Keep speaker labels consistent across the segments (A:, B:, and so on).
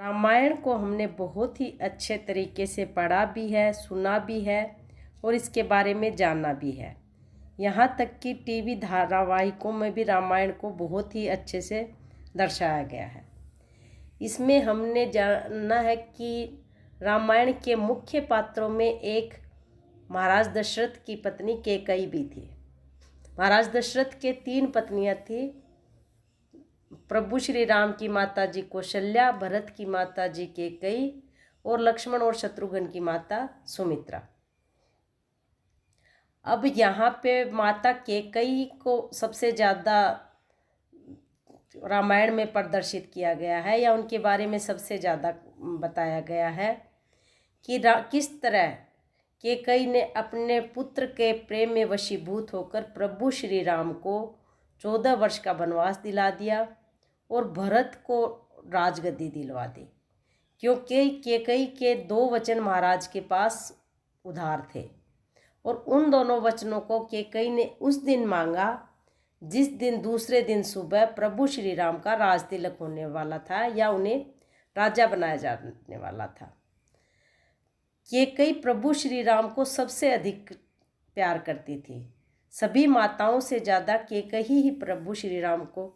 A: रामायण को हमने बहुत ही अच्छे तरीके से पढ़ा भी है, सुना भी है और इसके बारे में जाना भी है। यहाँ तक कि टीवी धारावाहिकों में भी रामायण को बहुत ही अच्छे से दर्शाया गया है। इसमें हमने जाना है कि रामायण के मुख्य पात्रों में एक महाराज दशरथ की पत्नी कैकेयी भी थी। महाराज दशरथ के 3 पत्नियां थी। प्रभु श्री राम की माता जी कौशल्या, भरत की माता जी कैकेयी और लक्ष्मण और शत्रुघ्न की माता सुमित्रा। अब यहाँ पे माता कैकेयी को सबसे ज़्यादा रामायण में प्रदर्शित किया गया है या उनके बारे में सबसे ज़्यादा बताया गया है कि किस तरह कैकेयी ने अपने पुत्र के प्रेम में वशीभूत होकर प्रभु श्री राम को 14 वर्ष का वनवास दिला दिया और भरत को राजगद्दी दिलवा दी, क्योंकि कैकेयी के 2 वचन महाराज के पास उधार थे और उन दोनों वचनों को कैकेयी ने उस दिन मांगा जिस दिन दूसरे दिन सुबह प्रभु श्री राम का राज तिलक होने वाला था या उन्हें राजा बनाया जाने वाला था। कैकेयी प्रभु श्री राम को सबसे अधिक प्यार करती थी। सभी माताओं से ज़्यादा कैकेयी ही प्रभु श्री राम को।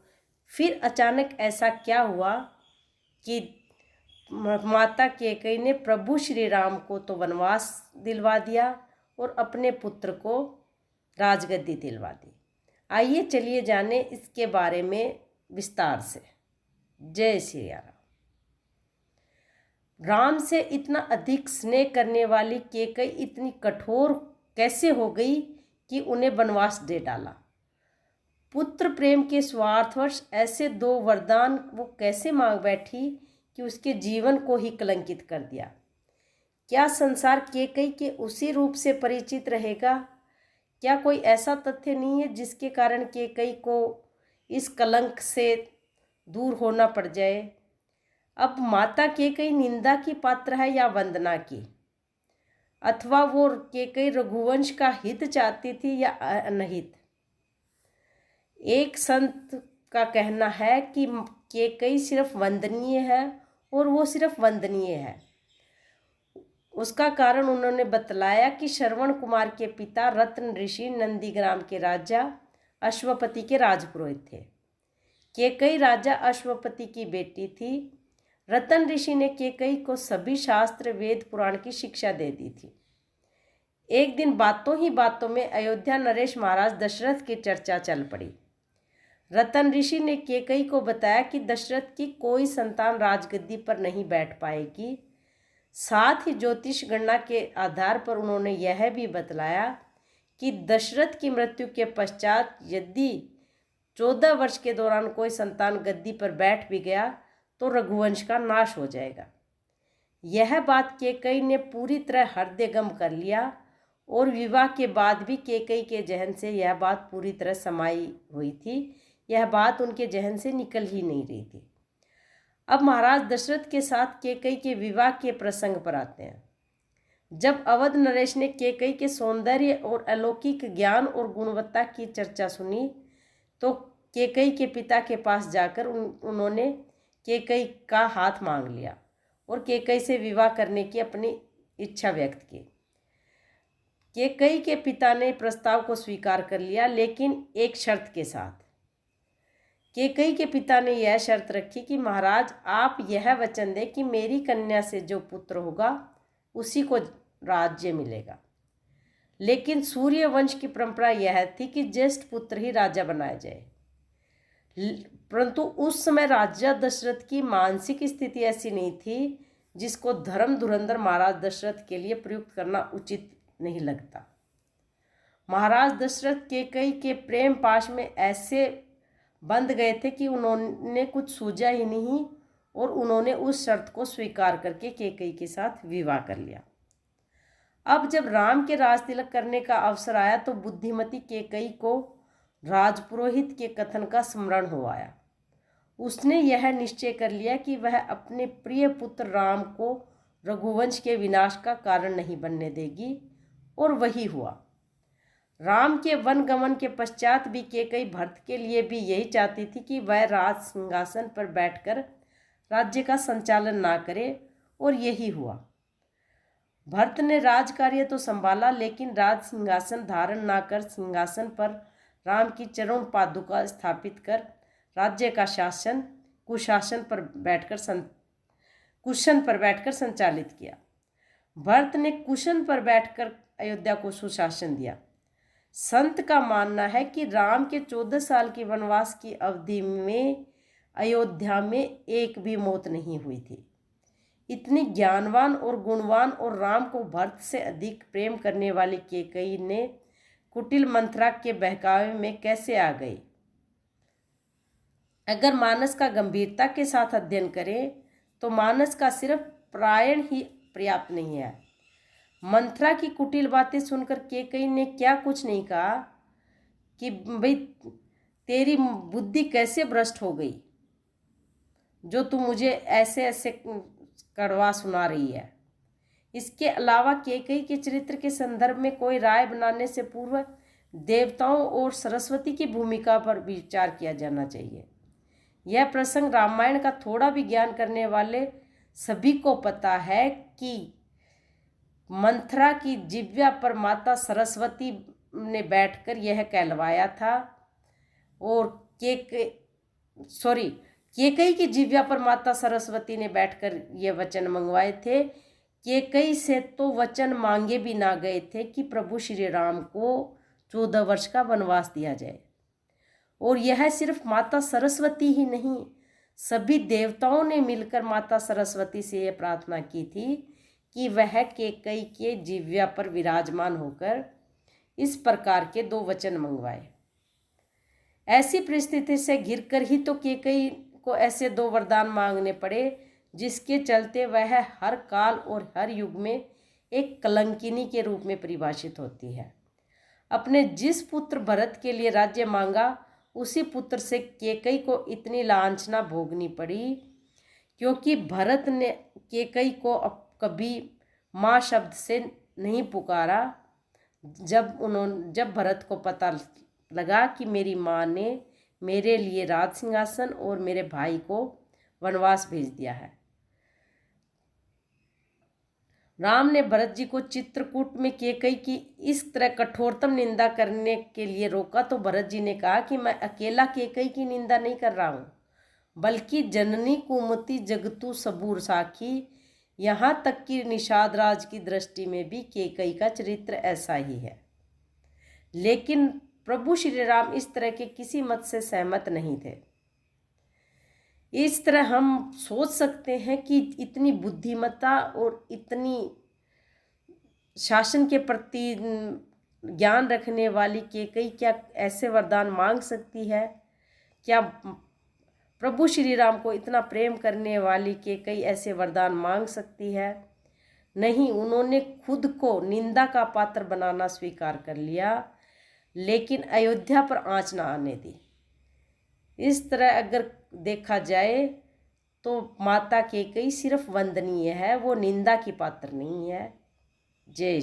A: फिर अचानक ऐसा क्या हुआ कि माता कैकेयी ने प्रभु श्री राम को तो वनवास दिलवा दिया और अपने पुत्र को राजगद्दी दिलवा दी। आइए चलिए जाने इसके बारे में विस्तार से। जय श्री राम। राम से इतना अधिक स्नेह करने वाली कैकेयी इतनी कठोर कैसे हो गई कि उन्हें वनवास दे डाला। पुत्र प्रेम के स्वार्थवश ऐसे 2 वरदान वो कैसे मांग बैठी कि उसके जीवन को ही कलंकित कर दिया। क्या संसार कैकेयी के उसी रूप से परिचित रहेगा? क्या कोई ऐसा तथ्य नहीं है जिसके कारण कैकेयी को इस कलंक से दूर होना पड़ जाए? अब माता कैकेयी निंदा की पात्र है या वंदना की? अथवा वो कैकेयी रघुवंश का हित चाहती थी या अनहित? एक संत का कहना है कि कैकेयी सिर्फ वंदनीय है और वो सिर्फ वंदनीय है। उसका कारण उन्होंने बतलाया कि श्रवण कुमार के पिता रत्न ऋषि नंदीग्राम के राजा अश्वपति के राजपुरोहित थे। कैकेयी राजा अश्वपति की बेटी थी। रतन ऋषि ने कैकेयी को सभी शास्त्र वेद पुराण की शिक्षा दे दी थी। एक दिन बातों ही बातों में अयोध्या नरेश महाराज दशरथ की चर्चा चल पड़ी। रतन ऋषि ने कैकेयी को बताया कि दशरथ की कोई संतान राजगद्दी पर नहीं बैठ पाएगी। साथ ही ज्योतिष गणना के आधार पर उन्होंने यह भी बतलाया कि दशरथ की मृत्यु के पश्चात यदि 14 वर्ष के दौरान कोई संतान गद्दी पर बैठ भी गया तो रघुवंश का नाश हो जाएगा। यह बात कैकेयी ने पूरी तरह हृदयंगम कर लिया और विवाह के बाद भी कैकेयी के जहन से यह बात पूरी तरह समाई हुई थी। यह बात उनके जहन से निकल ही नहीं रही थी। अब महाराज दशरथ के साथ कैकेयी के विवाह के प्रसंग पर आते हैं। जब अवध नरेश ने कैकेयी के सौंदर्य और अलौकिक ज्ञान और गुणवत्ता की चर्चा सुनी तो कैकेयी के पिता के पास जाकर उन्होंने कैकेयी का हाथ मांग लिया और कैकेयी से विवाह करने की अपनी इच्छा व्यक्त की। कैकेयी के पिता ने प्रस्ताव को स्वीकार कर लिया, लेकिन एक शर्त के साथ। कैकेयी के पिता ने यह शर्त रखी कि महाराज आप यह वचन दें कि मेरी कन्या से जो पुत्र होगा उसी को राज्य मिलेगा। लेकिन सूर्य वंश की परंपरा यह थी कि ज्येष्ठ पुत्र ही राजा बनाया जाए। परंतु उस समय राजा दशरथ की मानसिक स्थिति ऐसी नहीं थी जिसको धर्म धुरंधर महाराज दशरथ के लिए प्रयुक्त करना उचित नहीं लगता। महाराज दशरथ कैकेयी के प्रेम पाश में ऐसे बंध गए थे कि उन्होंने कुछ सूझा ही नहीं और उन्होंने उस शर्त को स्वीकार करके कैकेयी के साथ विवाह कर लिया। अब जब राम के राज तिलक करने का अवसर आया तो बुद्धिमती कैकेयी को राजपुरोहित के कथन का स्मरण हो आया। उसने यह निश्चय कर लिया कि वह अपने प्रिय पुत्र राम को रघुवंश के विनाश का कारण नहीं बनने देगी, और वही हुआ। राम के वनगमन के पश्चात भी कैकेयी भरत के लिए भी यही चाहती थी कि वह राज सिंहासन पर बैठकर राज्य का संचालन ना करे, और यही हुआ। भरत ने राज कार्य तो संभाला, लेकिन राज सिंहासन धारण ना कर सिंहासन पर राम की चरण पादुका स्थापित कर राज्य का शासन कुशासन पर बैठकर संचालित किया। भरत ने कुशन पर बैठकर अयोध्या को सुशासन दिया। संत का मानना है कि राम के 14 साल की वनवास की अवधि में अयोध्या में एक भी मौत नहीं हुई थी। इतनी ज्ञानवान और गुणवान और राम को भरत से अधिक प्रेम करने वाली कैकेयी ने कुटिल मंथरा के बहकावे में कैसे आ गई? अगर मानस का गंभीरता के साथ अध्ययन करें तो मानस का सिर्फ प्रायण ही पर्याप्त नहीं है। मंथरा की कुटिल बातें सुनकर कैकेयी ने क्या कुछ नहीं कहा कि भाई तेरी बुद्धि कैसे भ्रष्ट हो गई जो तू मुझे ऐसे ऐसे कड़वा सुना रही है। इसके अलावा कैकेयी के चरित्र के संदर्भ में कोई राय बनाने से पूर्व देवताओं और सरस्वती की भूमिका पर विचार किया जाना चाहिए। यह प्रसंग रामायण का थोड़ा भी ज्ञान करने वाले सभी को पता है कि मंथरा की जिह्वा पर माता सरस्वती ने बैठकर यह कहलवाया था, और कैकेयी की जिह्वा पर माता सरस्वती ने बैठकर ये वचन मंगवाए थे। कैकेयी से तो वचन मांगे भी ना गए थे कि प्रभु श्री राम को 14 वर्ष का वनवास दिया जाए। और यह सिर्फ माता सरस्वती ही नहीं, सभी देवताओं ने मिलकर माता सरस्वती से यह प्रार्थना की थी कि वह कैकेयी के जिह्वा पर विराजमान होकर इस प्रकार के 2 वचन मंगवाए। ऐसी परिस्थिति से घिरकर ही तो कैकेयी को ऐसे 2 वरदान मांगने पड़े जिसके चलते वह हर काल और हर युग में एक कलंकिनी के रूप में परिभाषित होती है। अपने जिस पुत्र भरत के लिए राज्य मांगा, उसी पुत्र से कैकेयी को इतनी लांछना भोगनी पड़ी, क्योंकि भरत ने कैकेयी को कभी माँ शब्द से नहीं पुकारा। जब भरत को पता लगा कि मेरी माँ ने मेरे लिए राज सिंहासन और मेरे भाई को वनवास भेज दिया है। राम ने भरत जी को चित्रकूट में कैकेयी की इस तरह कठोरतम निंदा करने के लिए रोका, तो भरत जी ने कहा कि मैं अकेला कैकेयी की निंदा नहीं कर रहा हूँ, बल्कि जननी कुमति जगतु सबूर साखी, यहाँ तक कि निषाद राज की दृष्टि में भी कैकेयी का चरित्र ऐसा ही है। लेकिन प्रभु श्री राम इस तरह के किसी मत से सहमत नहीं थे। इस तरह हम सोच सकते हैं कि इतनी बुद्धिमत्ता और इतनी शासन के प्रति ज्ञान रखने वाली कैकेयी क्या ऐसे वरदान मांग सकती है? क्या प्रभु श्री राम को इतना प्रेम करने वाली कैकेयी ऐसे वरदान मांग सकती है? नहीं, उन्होंने खुद को निंदा का पात्र बनाना स्वीकार कर लिया, लेकिन अयोध्या पर आँच ना आने दी। इस तरह अगर देखा जाए तो माता कैकेयी सिर्फ वंदनीय है, वो निंदा की पात्र नहीं है। जय